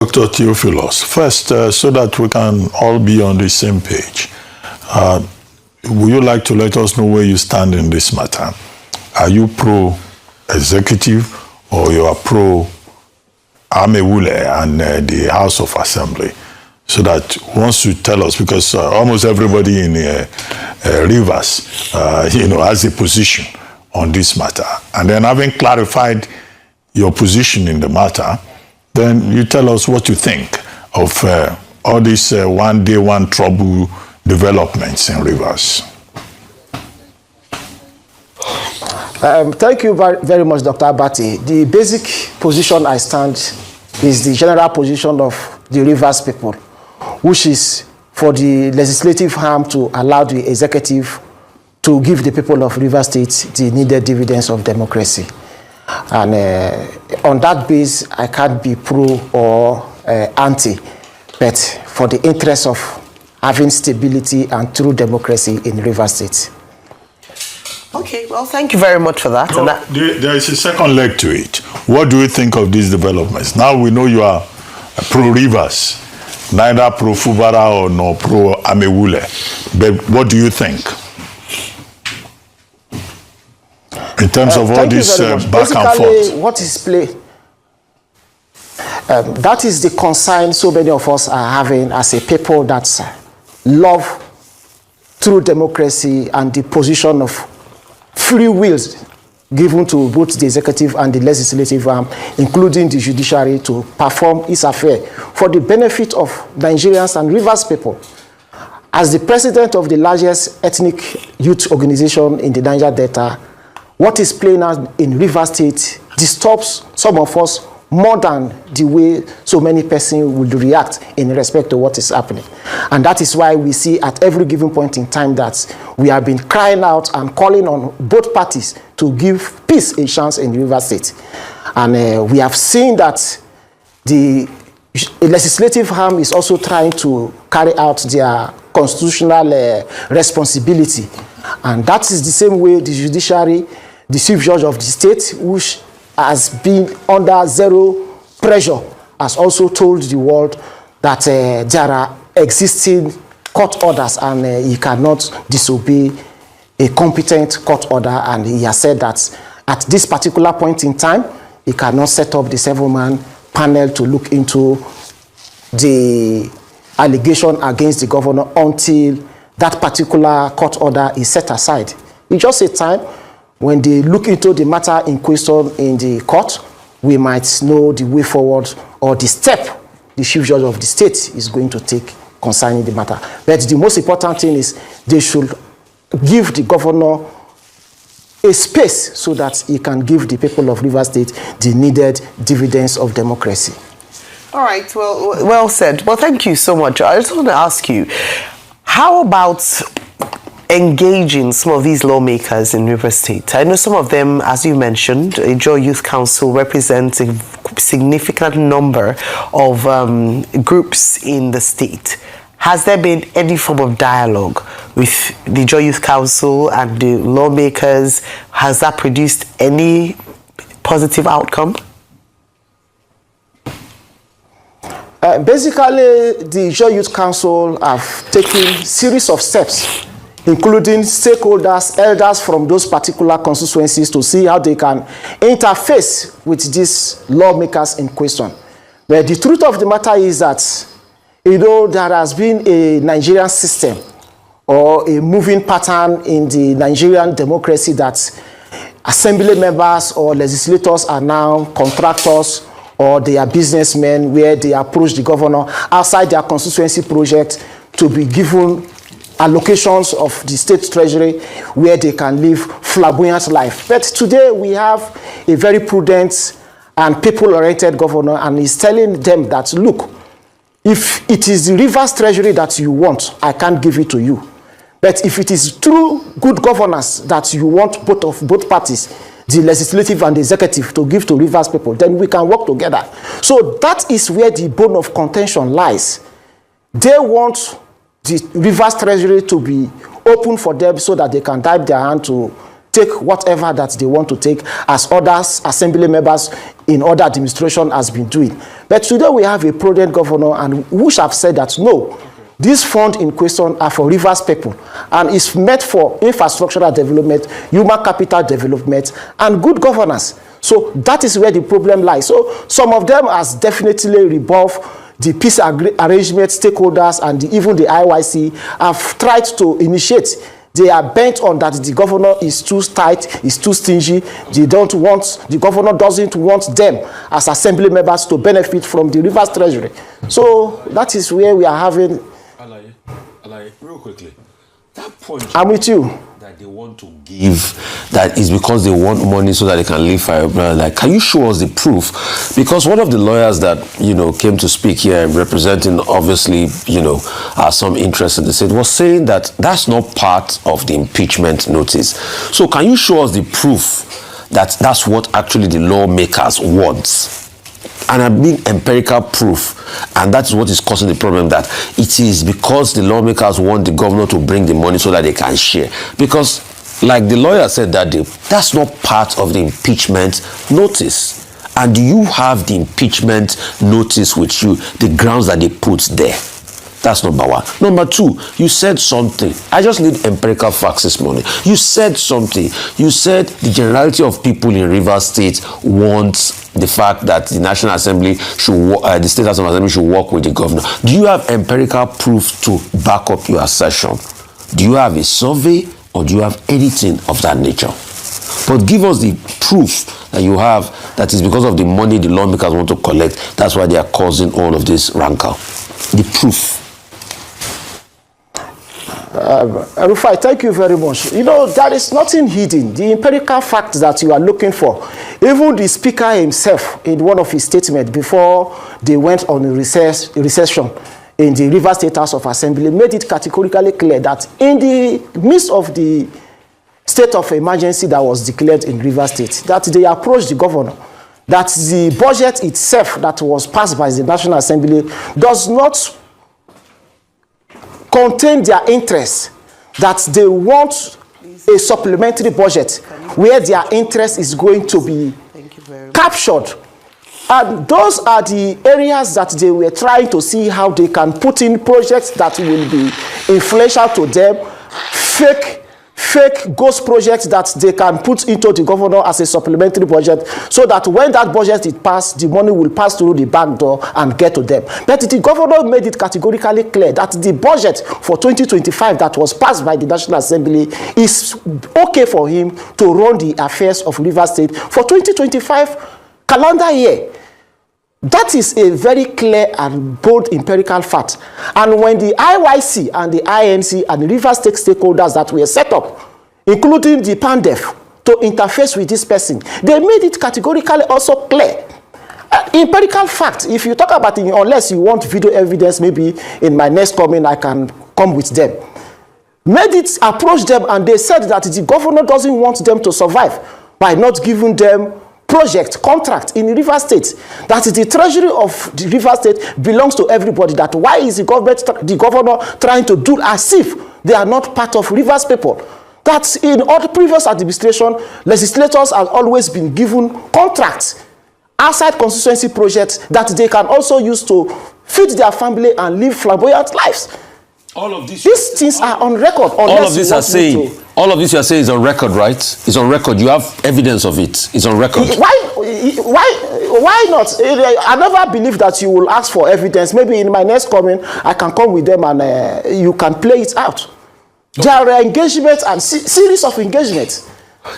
Dr. Theophilus, first, so that we can all be on the same page, would you like to let us know where you stand in this matter? Are you pro-executive or you are pro-Rem0ve and the House of Assembly? So that once you tell us, because almost everybody in Rivers, has a position on this matter. And then having clarified your position in the matter, then you tell us what you think of all these one day, one trouble developments in Rivers. Thank you very much, Dr. Abati. The basic position I stand is the general position of the Rivers people, which is for the legislative arm to allow the executive to give the people of Rivers State the needed dividends of democracy. And on that base, I can't be pro or anti, but for the interest of having stability and true democracy in Rivers State. Okay, well, thank you very much for that. No, there is a second leg to it. What do you think of these developments? Now we know you are pro-Rivers, neither pro-Fubara or no pro-Rem0ve. But what do you think? In terms of all this back and forth. What is play? That is the concern so many of us are having as a people that love true democracy and the position of free wills given to both the executive and the legislative arm, including the judiciary, to perform its affair for the benefit of Nigerians and Rivers people. As the president of the largest ethnic youth organization in the Niger Delta, what is playing out in Rivers State disturbs some of us more than the way so many persons would react in respect to what is happening. And that is why we see at every given point in time that we have been crying out and calling on both parties to give peace a chance in Rivers State. And we have seen that the legislative arm is also trying to carry out their constitutional responsibility. And that is the same way the judiciary, the chief judge of the state, which has been under zero pressure, has also told the world that there are existing court orders and he cannot disobey a competent court order. And he has said that at this particular point in time, he cannot set up the 7-man panel to look into the allegation against the governor until that particular court order is set aside. It's just a time when they look into the matter in question in the court, we might know the way forward or the step the chief judge of the state is going to take concerning the matter. But the most important thing is they should give the governor a space so that he can give the people of Rivers State the needed dividends of democracy. All right, well said. Well, thank you so much. I just want to ask you, how about engaging some of these lawmakers in Rivers State? I know some of them, as you mentioned, Joy Youth Council represents a significant number of groups in the state. Has there been any form of dialogue with the Joy Youth Council and the lawmakers? Has that produced any positive outcome? Basically, the Joy Youth Council have taken a series of steps, including stakeholders, elders from those particular constituencies, to see how they can interface with these lawmakers in question. But the truth of the matter is that, there has been a Nigerian system or a moving pattern in the Nigerian democracy that assembly members or legislators are now contractors or they are businessmen, where they approach the governor outside their constituency project to be given allocations of the state treasury where they can live flamboyant life. But today we have a very prudent and people-oriented governor, and he's telling them that, look, if it is the Rivers treasury that you want, I can't give it to you. But if it is true good governance that you want both parties, the legislative and the executive, to give to Rivers people, then we can work together. So that is where the bone of contention lies. They want the Rivers treasury to be open for them so that they can dive their hand to take whatever that they want to take, as others, assembly members in other administration has been doing. But today we have a prudent governor and who have said that no, these funds in question are for Rivers people and is meant for infrastructural development, human capital development, and good governance. So that is where the problem lies. So some of them has definitely rebuffed the peace arrangement stakeholders, and even the IYC have tried to initiate. They are bent on that the governor is too tight, is too stingy. The governor doesn't want them as assembly members to benefit from the Rivers Treasury. So that is where we are having. Alaye, real quickly, that point I'm with you. That they want to give, that is because they want money so that they can live for. Like, can you show us the proof? Because one of the lawyers that came to speak here, representing obviously some interest in the state, was saying that that's not part of the impeachment notice. So can you show us the proof that that's what actually the lawmakers want? And I mean empirical proof, and that's what is causing the problem, that it is because the lawmakers want the governor to bring the money so that they can share. Because, like the lawyer said that day, that's not part of the impeachment notice. And do you have the impeachment notice with you, the grounds that they put there? That's number one. Number two, you said something. I just need empirical facts this morning. You said something. You said the generality of people in Rivers State want the fact that the National Assembly should, the State House of Assembly should work with the governor. Do you have empirical proof to back up your assertion? Do you have a survey, or do you have anything of that nature? But give us the proof that you have, that is because of the money the lawmakers want to collect. That's why they are causing all of this rancor. The proof. Rufai, thank you very much. There is nothing hidden. The empirical fact that you are looking for, even the speaker himself, in one of his statements before they went on a recession in the Rivers State House of Assembly, made it categorically clear that in the midst of the state of emergency that was declared in Rivers State, that they approached the governor, that the budget itself that was passed by the National Assembly does not contain their interests, that they want a supplementary budget where their interest is going to be captured. And those are the areas that they were trying to see how they can put in projects that will be influential to them, fake ghost projects that they can put into the governor as a supplementary budget, so that when that budget is passed, the money will pass through the back door and get to them. But the governor made it categorically clear that the budget for 2025 that was passed by the National Assembly is okay for him to run the affairs of Rivers State for 2025 calendar year. That is a very clear and bold empirical fact. And when the IYC and the INC and the Rivers State stakeholders that were set up, including the PANDEF, to interface with this person, they made it categorically also clear. Empirical fact, if you talk about it, unless you want video evidence, maybe in my next comment I can come with them. Made it approach them, and they said that the governor doesn't want them to survive by not giving them project contract in Rivers State, that the treasury of the Rivers State belongs to everybody. That why is the governor trying to do as if they are not part of Rivers people? That in all the previous administration, legislators have always been given contracts outside constituency projects that they can also use to feed their family and live flamboyant lives. All of this, these things are on record. All of this are saying. All of this you are saying is on record, right? It's on record. You have evidence of it. It's on record. Why not? I never believe that you will ask for evidence. Maybe in my next comment, I can come with them and you can play it out. Okay. There are engagements and series of engagements.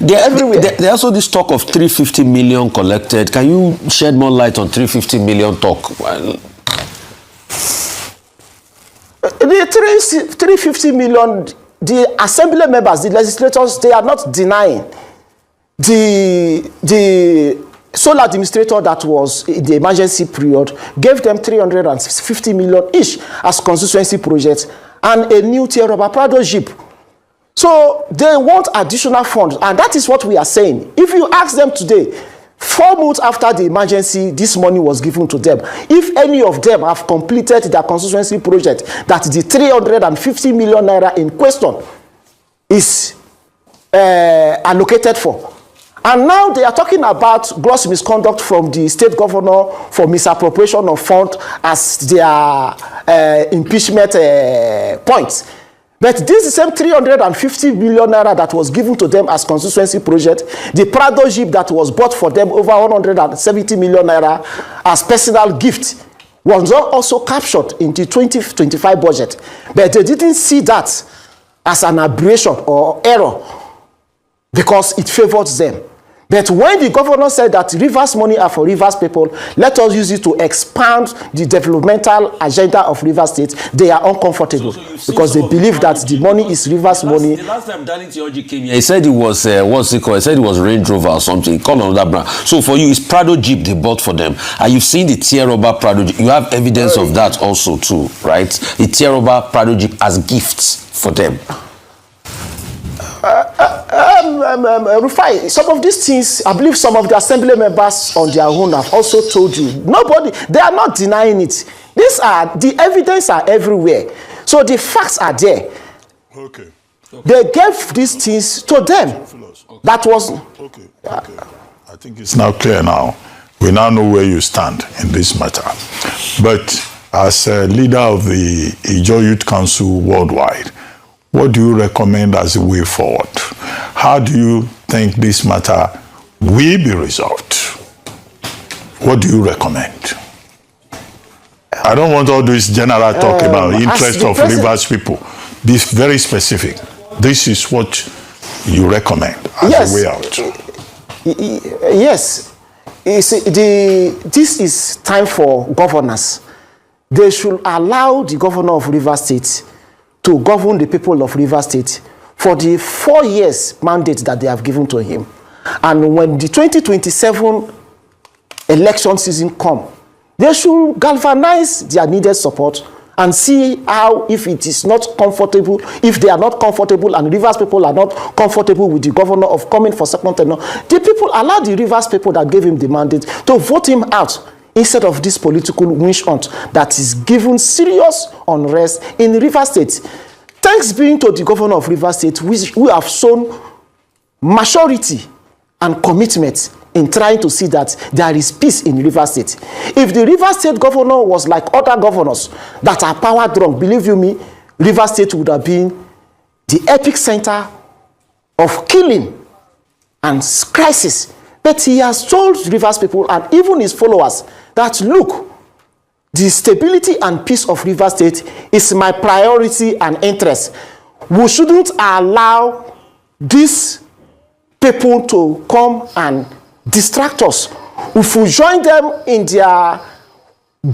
They're everywhere. There's also this talk of 350 million collected. Can you shed more light on 350 million talk? The 350 million, the assembly members, the legislators, they are not denying. The sole administrator that was in the emergency period gave them 350 million each as constituency projects and a new Theophilus Prado jeep. So they want additional funds, and that is what we are saying. If you ask them today, 4 months after the emergency, this money was given to them. If any of them have completed their constituency project, that the 350 million naira in question is allocated for. And now they are talking about gross misconduct from the state governor for misappropriation of funds as their impeachment points. But this is the same 350 million naira that was given to them as constituency project, the Prado Jeep that was bought for them over 170 million naira as personal gift, was also captured in the 2025 budget. But they didn't see that as an aberration or error because it favors them. But when the governor said that Rivers money are for Rivers people, let us use it to expand the developmental agenda of Rivers State, they are uncomfortable because they believe that the money is Rivers money. The last time Danny Theoji came here, he said it was, what's it called? He said it was Range-Rover or something. He called another brand. So for you, it's Prado Jeep they bought for them. And you've seen the Theophilus Prado Jeep. You have evidence of that also too, right? The Theophilus Prado Jeep as gifts for them. Rufai, some of these things, I believe some of the assembly members on their own have also told you. Nobody, they are not denying it. These are, the evidence are everywhere. So the facts are there. Okay. They gave these things to them. Okay. That was... Okay. I think it's now clear now. We now know where you stand in this matter. But as a leader of the Ijaw Youth Council worldwide, what do you recommend as a way forward? How do you think this matter will be resolved? What do you recommend? I don't want all this general talk about interest of Rivers people. Be very specific. This is what you recommend as a way out. Yes. This is time for governors. They should allow the governor of Rivers State to govern the people of Rivers State for the 4 years mandate that they have given to him. And when the 2027 election season come, they should galvanize their needed support and see how, if it is not comfortable, if they are not comfortable and Rivers people are not comfortable with the governor of coming for second tenure, the people allow the Rivers people that gave him the mandate to vote him out instead of this political witch hunt that is giving serious unrest in Rivers State. Thanks being to the governor of Rivers State, we have shown maturity and commitment in trying to see that there is peace in Rivers State. If the Rivers State governor was like other governors that are power drunk, believe you me, Rivers State would have been the epic center of killing and crisis. But he has told Rivers people and even his followers that, look, the stability and peace of Rivers State is my priority and interest. We shouldn't allow these people to come and distract us. If we join them in their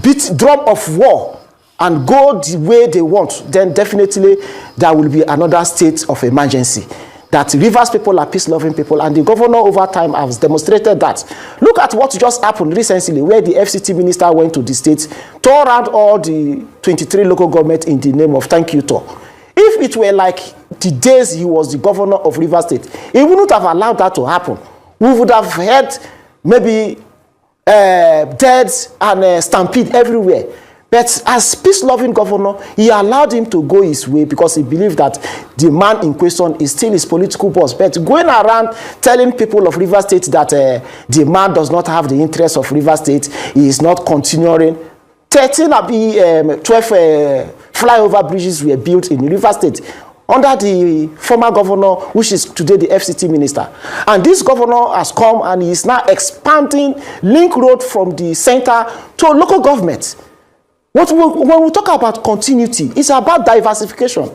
beat drum of war and go the way they want, then definitely there will be another state of emergency. That Rivers people are peace-loving people, and the governor over time has demonstrated that. Look at what just happened recently, where the FCT minister went to the state, tore around all the 23 local governments in the name of thank you tour. If it were like the days he was the governor of Rivers State, he wouldn't have allowed that to happen. We would have had maybe deaths and stampede everywhere. But as peace-loving governor, he allowed him to go his way because he believed that the man in question is still his political boss. But going around telling people of Rivers State that the man does not have the interest of Rivers State, he is not continuing. 12 flyover bridges were built in Rivers State under the former governor, which is today the FCT minister. And this governor has come and he is now expanding link road from the center to local government. When we talk about continuity, it's about diversification.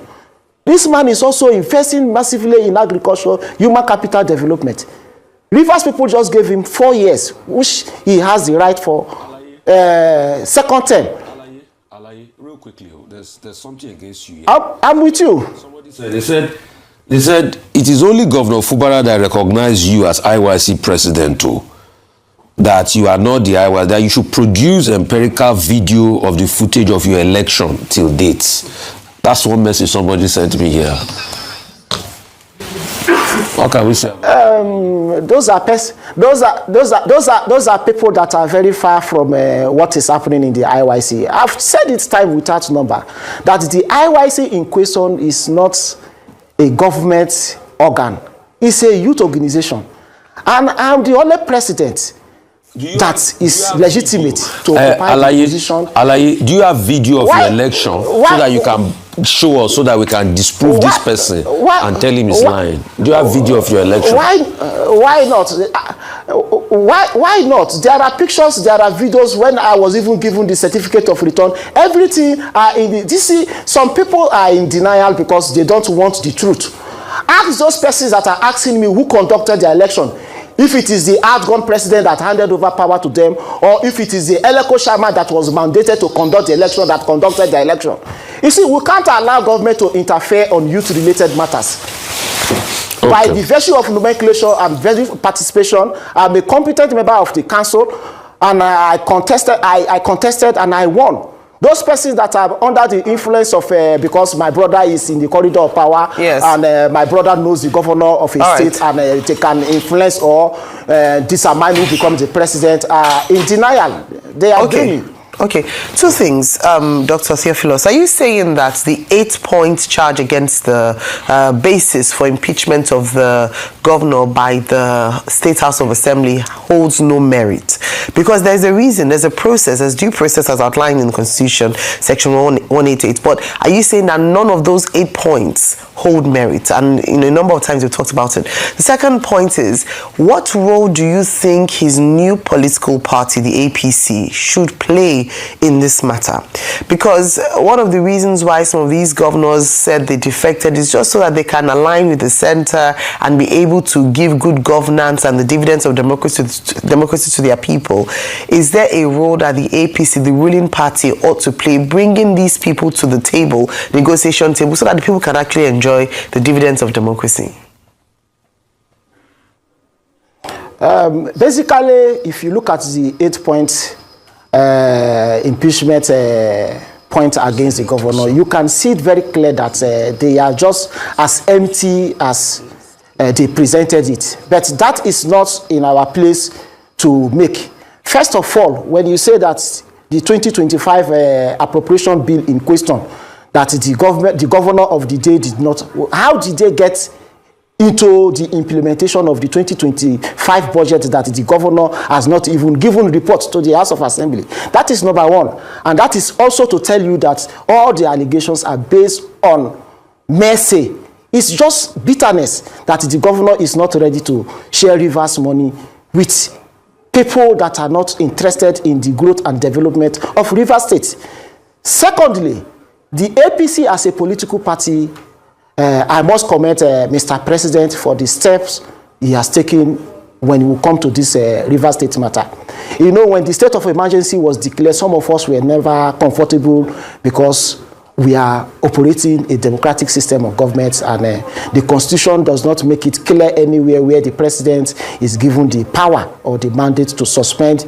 This man is also investing massively in agriculture, human capital development. Rivers people just gave him 4 years, which he has the right for second term. Alaye, real quickly, there's something against you here. I'm with you. Somebody said, they said it is only Governor Fubara that recognized you as IYC president too. That you are not the IYC, that you should produce empirical video of the footage of your election till date. That's one message somebody sent me here. What can we say? Those are people that are very far from what is happening in the IYC. I've said it time without number that the IYC in question is not a government organ. is a youth organization. And I'm the only president that is legitimate to occupy the position. Do you have video of your election so that you can show us, so that we can disprove this person and tell him he's lying? Do you have video of your election? Why not? Why not? There are pictures, there are videos when I was even given the certificate of return. Everything are in the DC. Some people are in denial because they don't want the truth. Ask those persons that are asking me who conducted the election. If it is the outgone president that handed over power to them, or if it is the Eleko Sharma that was mandated to conduct the election that conducted the election. You see, we can't allow government to interfere on youth-related matters. Okay. By the virtue of nomenclature and participation, I'm a competent member of the council, and I contested and I won. Those persons that are under the influence of, because my brother is in the corridor of power, yes, and my brother knows the governor of a state, and they can influence or disamind who becomes the president, in denial. They are dreaming. Okay, two things, Dr. Theophilus. Are you saying that the 8-point charge against the basis for impeachment of the governor by the State House of Assembly holds no merit? Because there's a reason, there's a process, there's due process as outlined in the Constitution, Section 188. But are you saying that none of those 8 points hold merit? And a number of times we've talked about it. The second point is, what role do you think his new political party, the APC, should play in this matter? Because one of the reasons why some of these governors said they defected is just so that they can align with the center and be able to give good governance and the dividends of democracy to their people. Is there a role that the APC, the ruling party, ought to play, bringing these people to the table, negotiation table, so that the people can actually enjoy the dividends of democracy? Basically, if you look at the 8-point impeachment point against the governor, you can see it very clear that they are just as empty as they presented it. But that is not in our place to make. First of all, when you say that the 2025 appropriation bill in question, that the governor of the day did not, how did they get into the implementation of the 2025 budget that the governor has not even given report to the House of Assembly? That is number one. And that is also to tell you that all the allegations are based on mercy. It's just bitterness that the governor is not ready to share Rivers money with people that are not interested in the growth and development of Rivers State. Secondly, the APC as a political party, I must commend Mr. President for the steps he has taken when we come to this Rivers State matter. You know, when the state of emergency was declared, some of us were never comfortable because we are operating a democratic system of government, and the Constitution does not make it clear anywhere where the president is given the power or the mandate to suspend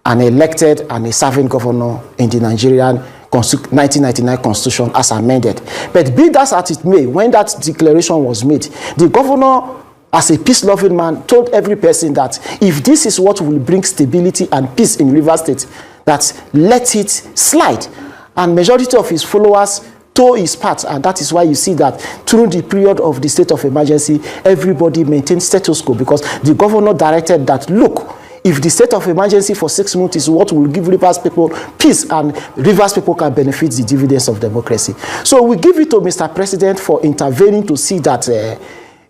an elected and a serving governor in the Nigerian 1999 Constitution as amended. But be that as it may, when that declaration was made, the governor, as a peace-loving man, told every person that if this is what will bring stability and peace in Rivers State, that let it slide. And majority of his followers tore his part, and that is why you see that through the period of the state of emergency, everybody maintained status quo, because the governor directed that, look, if the state of emergency for 6 months is what will give Rivers people peace, and Rivers people can benefit the dividends of democracy. So we give it to Mr. President for intervening to see that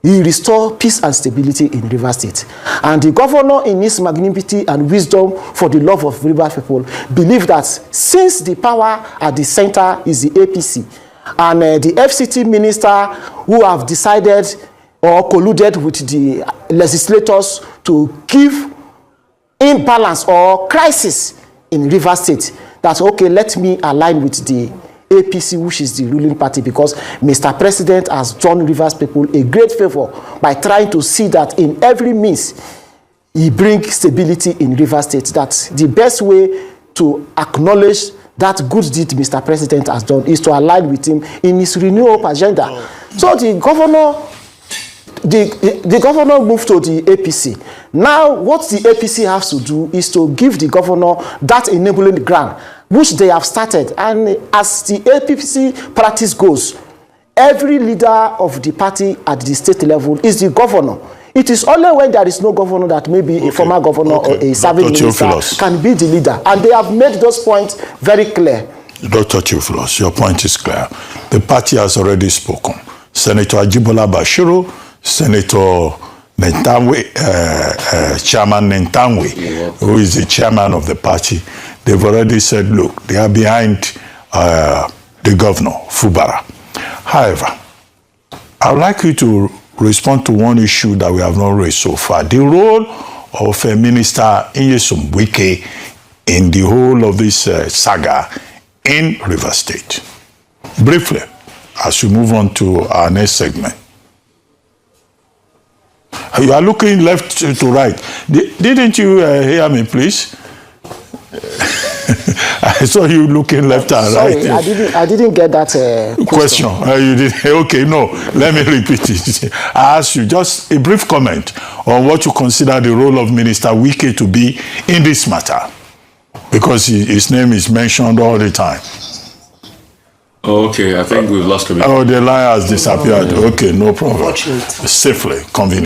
he restore peace and stability in Rivers State. And the governor, in his magnanimity and wisdom for the love of Rivers people, believe that since the power at the center is the APC, and the FCT minister who have decided or colluded with the legislators to give imbalance or crisis in Rivers State, that okay, let me align with the APC, which is the ruling party, because Mr. President has done Rivers people a great favor by trying to see that in every means he brings stability in Rivers State. That the best way to acknowledge that good deed Mr. President has done is to align with him in his renewal agenda. So the governor moved to the APC. Now, what the APC has to do is to give the governor that enabling grant, which they have started. And as the APC practice goes, every leader of the party at the state level is the governor. It is only when there is no governor that maybe a former governor or a serving minister Theophilus can be the leader. And they have made those points very clear. Dr. Theophilus, your point is clear. The party has already spoken. Senator Ajibola Bashiru, Senator Nentanwe, Chairman Nentanwe, who is the chairman of the party, they've already said, look, they are behind the governor, Fubara. However, I would like you to respond to one issue that we have not raised so far. The role of Minister Rem0ve in the whole of this saga in Rivers State. Briefly, as we move on to our next segment. You are looking left to right. Didn't you hear me, please? I saw you looking left and right. Sorry, I didn't get that question. You did. Okay, no. Let me repeat it. I asked you just a brief comment on what you consider the role of Minister Wike to be in this matter, because his name is mentioned all the time. Oh, okay, I think we've lost communication. Oh, the line has disappeared. Okay, no problem. Safely, convenient.